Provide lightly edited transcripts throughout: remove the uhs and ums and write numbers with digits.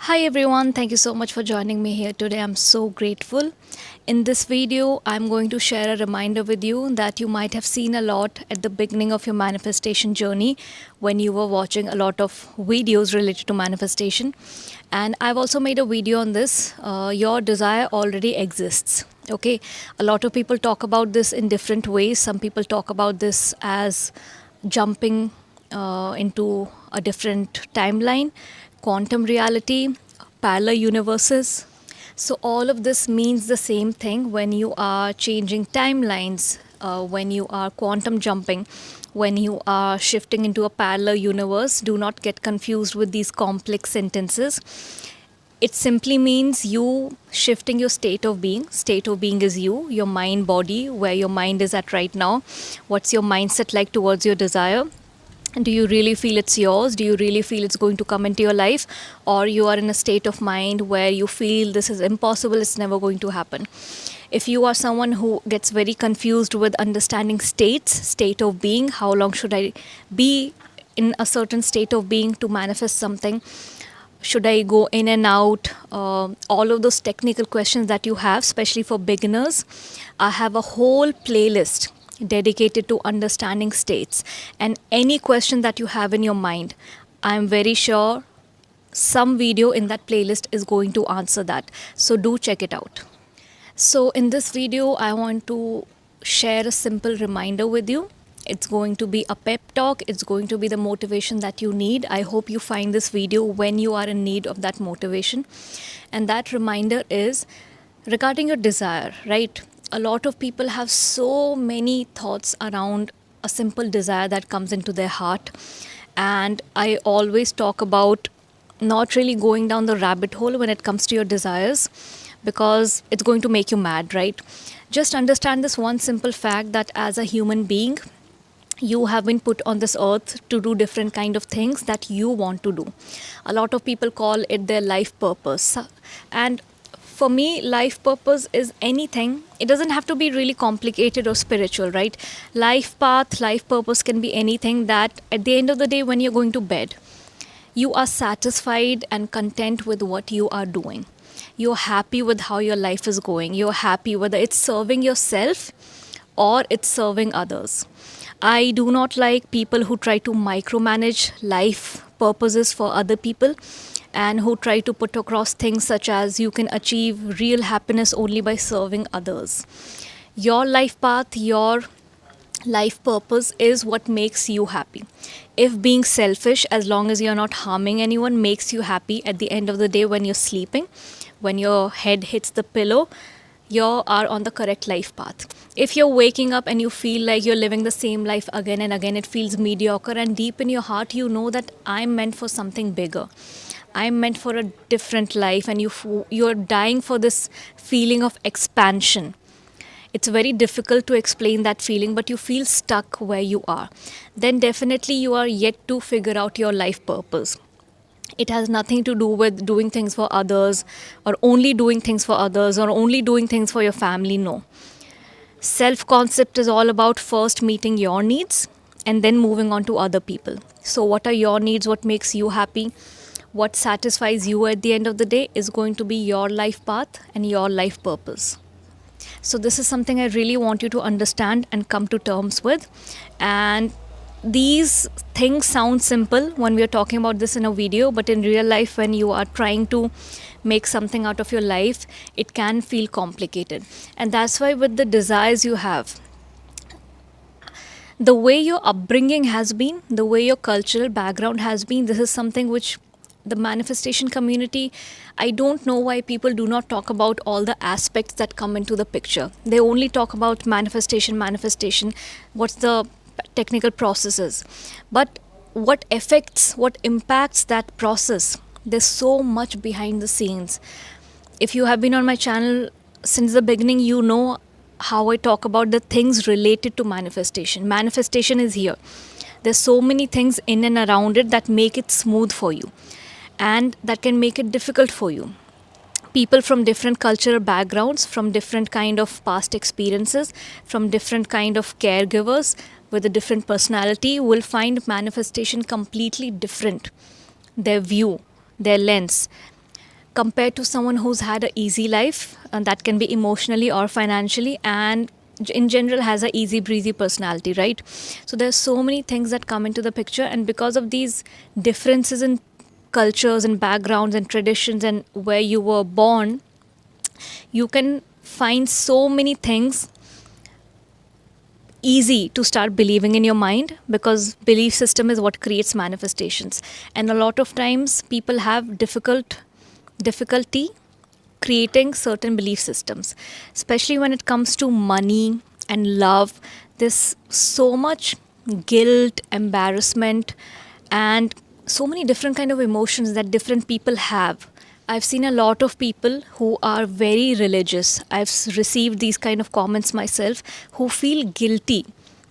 Hi everyone, thank you so much for joining me here today. I'm so grateful. In this video, I'm going to share a reminder with you that you might have seen a lot at the beginning of your manifestation journey when you were watching a lot of videos related to manifestation. And I've also made a video on this. Your desire already exists. Okay, a lot of people talk about this in different ways. Some people talk about this as jumping into a different timeline, quantum reality, parallel universes. So, all of this means the same thing when you are changing timelines, when you are quantum jumping, when you are shifting into a parallel universe. Do not get confused with these complex sentences. It simply means you shifting your state of being. State of being is you, your mind, body, where your mind is at right now. What's your mindset like towards your desire? Do you really feel it's yours? Do you really feel it's going to come into your life? Or you are in a state of mind where you feel this is impossible, it's never going to happen. If you are someone who gets very confused with understanding states, state of being, how long should I be in a certain state of being to manifest something? Should I go in and out? All of those technical questions that you have, especially for beginners, I have a whole playlist dedicated to understanding states. And any question that you have in your mind, I'm very sure some video in that playlist is going to answer that. So do check it out. So in this video, I want to share a simple reminder with you. It's going to be a pep talk. It's going to be the motivation that you need. I hope you find this video when you are in need of that motivation. And that reminder is regarding your desire, right? A lot of people have so many thoughts around a simple desire that comes into their heart. And I always talk about not really going down the rabbit hole when it comes to your desires because it's going to make you mad, right? Just understand this one simple fact that as a human being, you have been put on this earth to do different kind of things that you want to do. A lot of people call it their life purpose. And for me, life purpose is anything. It doesn't have to be really complicated or spiritual, right? Life path, life purpose can be anything that at the end of the day, when you're going to bed, you are satisfied and content with what you are doing. You're happy with how your life is going. You're happy whether it's serving yourself or it's serving others. I do not like people who try to micromanage life purposes for other people and who try to put across things such as you can achieve real happiness only by serving others. Your life path, your life purpose is what makes you happy. If being selfish, as long as you're not harming anyone, makes you happy at the end of the day when you're sleeping, when your head hits the pillow, you are on the correct life path. If you're waking up and you feel like you're living the same life again and again, it feels mediocre, and deep in your heart, you know that I'm meant for something bigger. I'm meant for a different life, and you're dying for this feeling of expansion. It's very difficult to explain that feeling, but you feel stuck where you are. Then definitely you are yet to figure out your life purpose. It has nothing to do with doing things for others or only doing things for others or only doing things for your family. No. Self concept is all about first meeting your needs and then moving on to other people. So, what are your needs? What makes you happy? What satisfies you at the end of the day is going to be your life path and your life purpose. So, this is something I really want you to understand and come to terms with. And these things sound simple when we are talking about this in a video, but in real life, when you are trying to make something out of your life, it can feel complicated. And that's why, with the desires you have, the way your upbringing has been, the way your cultural background has been, this is something which the manifestation community, I don't know why people do not talk about all the aspects that come into the picture. They only talk about manifestation, what's the technical processes. But what affects, what impacts that process? There's so much behind the scenes. If you have been on my channel since the beginning, you know how I talk about the things related to manifestation. Manifestation is here. There's so many things in and around it that make it smooth for you and that can make it difficult for you. People from different cultural backgrounds, from different kind of past experiences, from different kind of caregivers with a different personality will find manifestation completely different. Their view, their lens. compared to someone who's had an easy life, and that can be emotionally or financially, and in general has a easy breezy personality, right? So there's so many things that come into the picture, and because of these differences in cultures and backgrounds and traditions and where you were born, you can find so many things easy to start believing in your mind, because belief system is what creates manifestations. And a lot of times people have difficulty creating certain belief systems, especially when it comes to money and love. There's so much guilt, embarrassment, and so many different kind of emotions that different people have. I've seen a lot of people who are very religious. Received these kind of comments myself, who feel guilty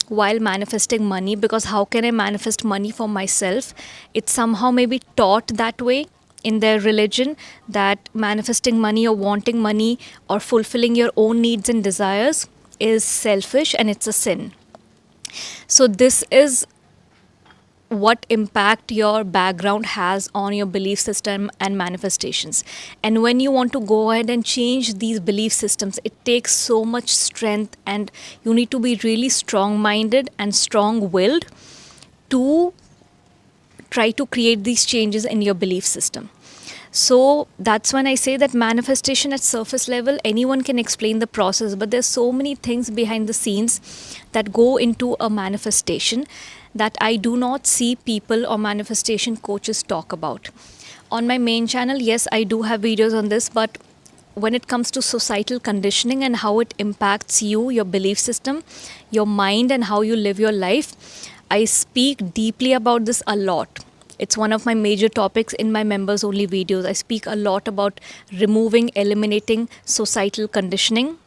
while manifesting money, because how can I manifest money for myself? It's somehow maybe taught that way in their religion, that manifesting money or wanting money or fulfilling your own needs and desires is selfish and it's a sin. So this is what impact your background has on your belief system and manifestations. And when you want to go ahead and change these belief systems, it takes so much strength, and you need to be really strong minded and strong willed to try to create these changes in your belief system. So that's when I say that manifestation at surface level, anyone can explain the process, but there's so many things behind the scenes that go into a manifestation that I do not see people or manifestation coaches talk about. On my main channel, yes, I do have videos on this, but when it comes to societal conditioning and how it impacts you, your belief system, your mind, and how you live your life, I speak deeply about this a lot. It's one of my major topics in my members only videos. I speak a lot about eliminating societal conditioning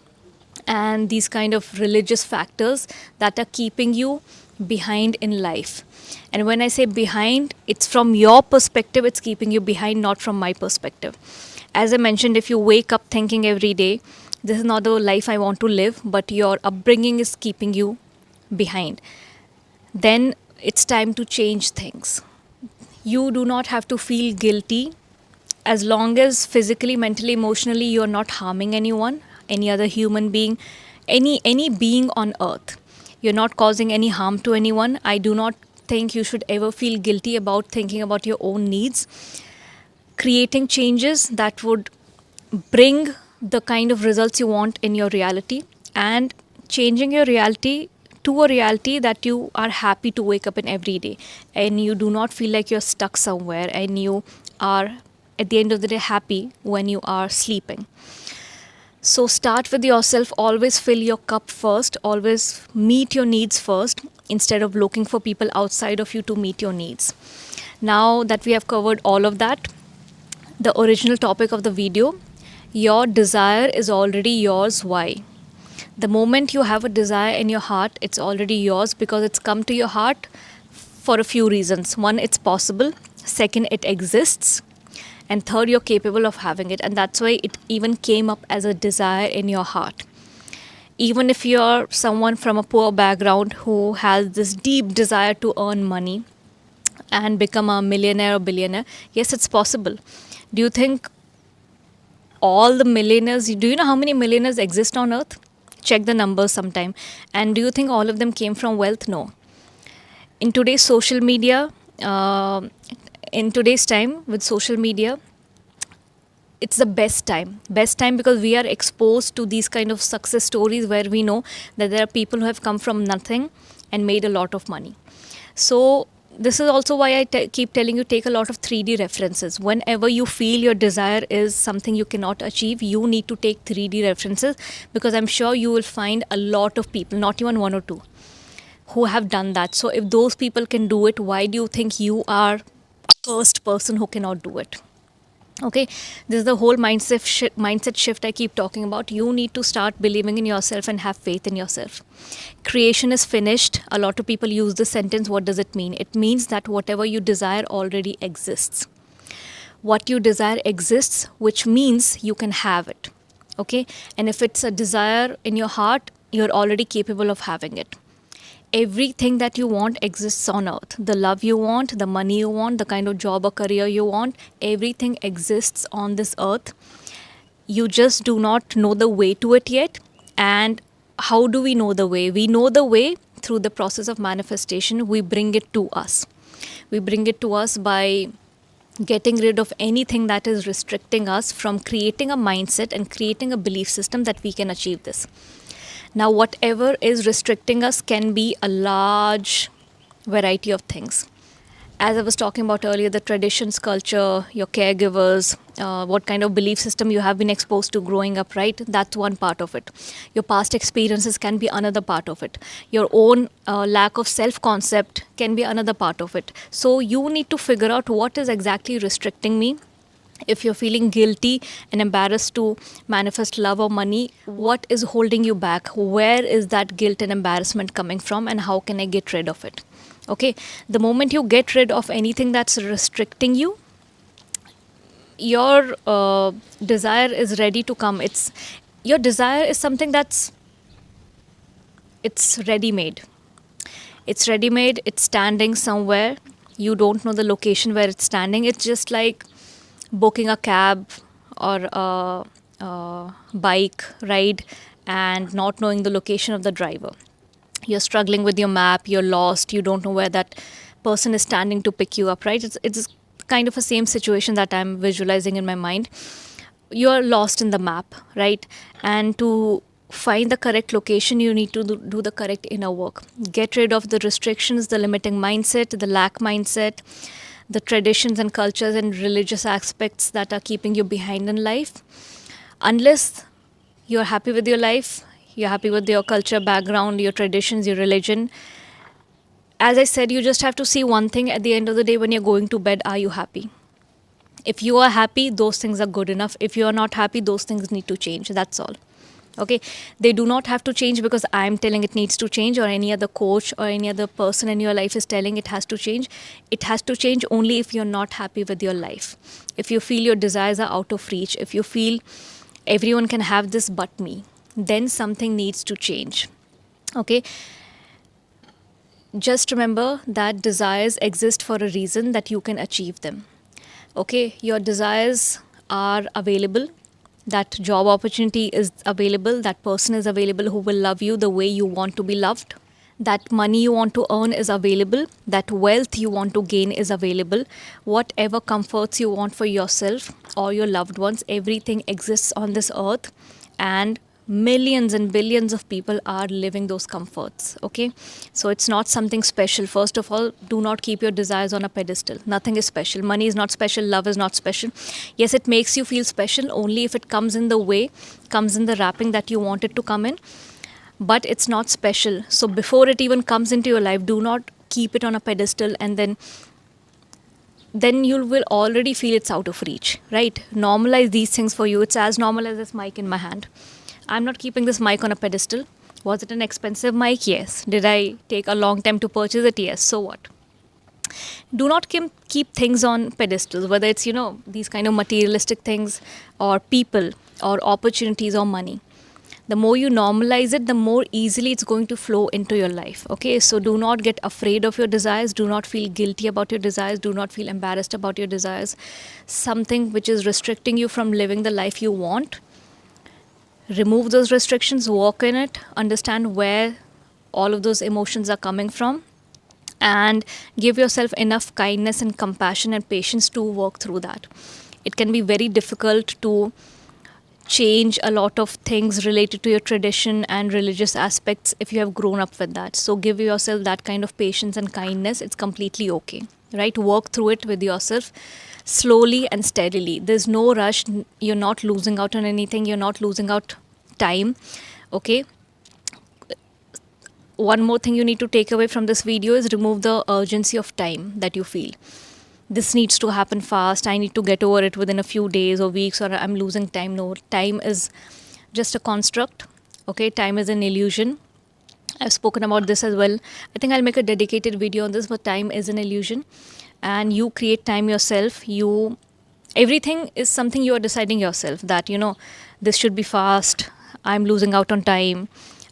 and these kind of religious factors that are keeping you behind in life. And when I say behind, it's from your perspective, it's keeping you behind, not from my perspective. As I mentioned, if you wake up thinking every day, this is not the life I want to live, but your upbringing is keeping you behind, then it's time to change things. You do not have to feel guilty as long as physically, mentally, emotionally you're not harming anyone, any other human being, any being on earth. You're not causing any harm to anyone. I do not think you should ever feel guilty about thinking about your own needs. Creating changes that would bring the kind of results you want in your reality, and changing your reality to a reality that you are happy to wake up in every day, and you do not feel like you're stuck somewhere, and you are at the end of the day happy when you are sleeping. So start with yourself. Always fill your cup first. Always meet your needs first instead of looking for people outside of you to meet your needs. Now that we have covered all of that, the original topic of the video, your desire is already yours. Why? The moment you have a desire in your heart, it's already yours because it's come to your heart for a few reasons. One, it's possible. Second, it exists. And third, you're capable of having it. And that's why it even came up as a desire in your heart. Even if you're someone from a poor background who has this deep desire to earn money and become a millionaire or billionaire, yes, it's possible. Do you think all the millionaires, do you know how many millionaires exist on earth? Check the numbers sometime. And do you think all of them came from wealth? No. In today's social media, in today's time with social media, it's the best time because we are exposed to these kind of success stories where we know that there are people who have come from nothing and made a lot of money. So this is also why I keep telling you, take a lot of 3D references. Whenever you feel your desire is something you cannot achieve, you need to take 3D references, because I'm sure you will find a lot of people, not even one or two, who have done that. So if those people can do it, why do you think you are a cursed person who cannot do it? Okay, this is the whole mindset shift I keep talking about. You need to start believing in yourself and have faith in yourself. Creation is finished. A lot of people use this sentence. What does it mean? It means that whatever you desire already exists. What you desire exists, which means you can have it. Okay, and if it's a desire in your heart, you're already capable of having it. everything that you want exists on earth. The love you want, the money you want, the kind of job or career you want, everything exists on this earth. You just do not know the way to it yet. And how do we know the way? We know the way through the process of manifestation. We bring it to us. We bring it to us by getting rid of anything that is restricting us from creating a mindset and creating a belief system that we can achieve this. Now, whatever is restricting us can be a large variety of things. As I was talking about earlier, the traditions, culture, your caregivers, what kind of belief system you have been exposed to growing up, right? That's one part of it. Your past experiences can be another part of it. Your own lack of self-concept can be another part of it. So you need to figure out what is exactly restricting me. If you're feeling guilty and embarrassed to manifest love or money, what is holding you back? Where is that guilt and embarrassment coming from, and how can I get rid of it? Okay, the moment you get rid of anything that's restricting you, your desire is ready to come. Your desire is something it's ready-made. It's ready-made. It's standing somewhere. You don't know the location where it's standing. It's just like booking a cab or a bike ride and not knowing the location of the driver. You're struggling with your map, you're lost, you don't know where that person is standing to pick you up, right? It's kind of a same situation that I'm visualizing in my mind. You're lost in the map, right? And to find the correct location, you need to do the correct inner work. Get rid of the restrictions, the limiting mindset, the lack mindset, the traditions and cultures and religious aspects that are keeping you behind in life. Unless you're happy with your life, you're happy with your culture, background, your traditions, your religion. As I said, you just have to see one thing at the end of the day when you're going to bed: are you happy? If you are happy, those things are good enough. If you are not happy, those things need to change. That's all. Okay, they do not have to change because I'm telling it needs to change, or any other coach or any other person in your life is telling it has to change. It has to change only if you're not happy with your life. If you feel your desires are out of reach, if you feel everyone can have this but me, then something needs to change. Okay, just remember that desires exist for a reason, that you can achieve them. Okay, your desires are available. That job opportunity is available. That person is available who will love you the way you want to be loved. That money you want to earn is available. That wealth you want to gain is available. Whatever comforts you want for yourself or your loved ones, everything exists on this earth, and millions and billions of people are living those comforts. Okay, so it's not something special. First of all, do not keep your desires on a pedestal. Nothing is special. Money is not special. Love is not special. Yes, it makes you feel special only if it comes in the way, comes in the wrapping that you want it to come in, but it's not special. So before it even comes into your life, do not keep it on a pedestal, and then you will already feel it's out of reach, right? Normalize these things for you. It's as normal as this mic in my hand. I'm not keeping this mic on a pedestal. Was it an expensive mic? Yes. Did I take a long time to purchase it? Yes. So what? Do not keep things on pedestals, whether it's, these kind of materialistic things or people or opportunities or money. The more you normalize it, the more easily it's going to flow into your life. Okay, so do not get afraid of your desires. Do not feel guilty about your desires. Do not feel embarrassed about your desires. Something which is restricting you from living the life you want, remove those restrictions, walk in it, understand where all of those emotions are coming from, and give yourself enough kindness and compassion and patience to work through that. It can be very difficult to change a lot of things related to your tradition and religious aspects if you have grown up with that. So give yourself that kind of patience and kindness. It's completely okay, right? Work through it with yourself slowly and steadily. There's no rush. You're not losing out on anything. You're not losing out time. Okay. One more thing you need to take away from this video is remove the urgency of time that you feel. This needs to happen fast. I need to get over it within a few days or weeks, or I'm losing time. No, time is just a construct. Okay. Time is an illusion. I've spoken about this as well. I think I'll make a dedicated video on this, but time is an illusion. And you create time yourself. Everything is something you are deciding yourself, that, this should be fast. I'm losing out on time.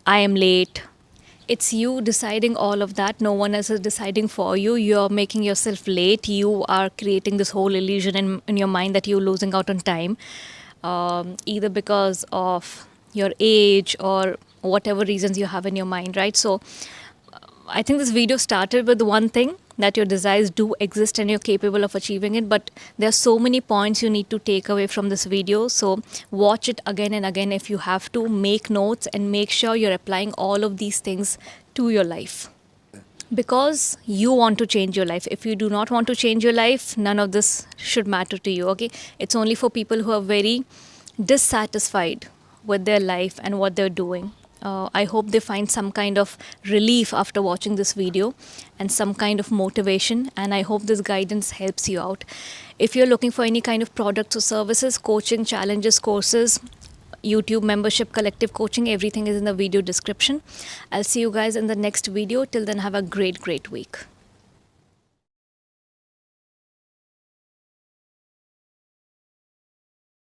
I am late. it's you deciding all of that. No one else is deciding for you. You're making yourself late. You are creating this whole illusion in your mind that you're losing out on time, either because of your age or whatever reasons you have in your mind, right? So I think this video started with one thing, that your desires do exist and you're capable of achieving it. But there are so many points you need to take away from this video. So watch it again and again if you have to. Make notes and make sure you're applying all of these things to your life. Because you want to change your life. If you do not want to change your life, none of this should matter to you, okay? It's only for people who are very dissatisfied with their life and what they're doing. I hope they find some kind of relief after watching this video and some kind of motivation, and I hope this guidance helps you out. If you're looking for any kind of products or services, coaching, challenges, courses, YouTube membership, collective coaching, everything is in the video description. I'll see you guys in the next video. Till then, have a great week.